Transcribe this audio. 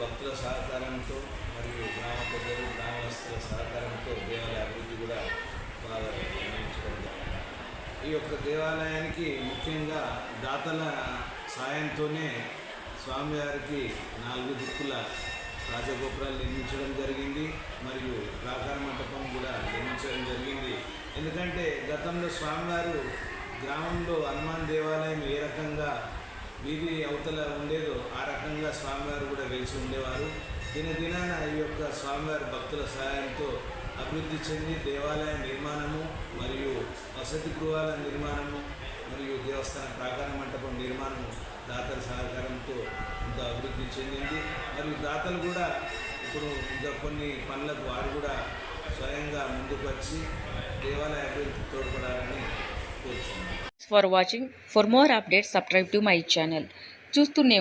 భక్తుల సహకారంతో మరియు గ్రామ ప్రజలు గ్రామస్తుల సహకారంతో దేవాలయ అభివృద్ధి కూడా బాగా నిర్ణయించడం జరిగింది. ఈ యొక్క దేవాలయానికి ముఖ్యంగా దాతల సాయంతోనే స్వామివారికి 4 దిక్కుల రాజగోపురాలు నిర్మించడం జరిగింది మరియు ప్రాకార మంటపం కూడా నిర్మించడం జరిగింది. ఎందుకంటే గతంలో స్వామివారు గ్రామంలో హనుమాన్ దేవాలయం ఏ రకంగా వీధి అవతల ఉండేదో ఆ రకంగా స్వామివారు కూడా వెలిసి ఉండేవారు. దినదినాన ఈ యొక్క స్వామివారి భక్తుల సహాయంతో అభివృద్ధి చెంది దేవాలయ నిర్మాణము మరియు వసతి గృహాల నిర్మాణము మరియు దేవస్థాన ప్రాకార మంటపం నిర్మాణము దాతల సహకారంతో ఎంతో అభివృద్ధి చెందింది. మరియు దాతలు కూడా ఇప్పుడు ఇంకా కొన్ని పనులకు వారు కూడా స్వయంగా ముందుకు వచ్చి దేవాలయ అభివృద్ధికి తోడ్పడాలని కోరుచున్నాను. For watching. For more updates, subscribe to my channel. చూస్తూనే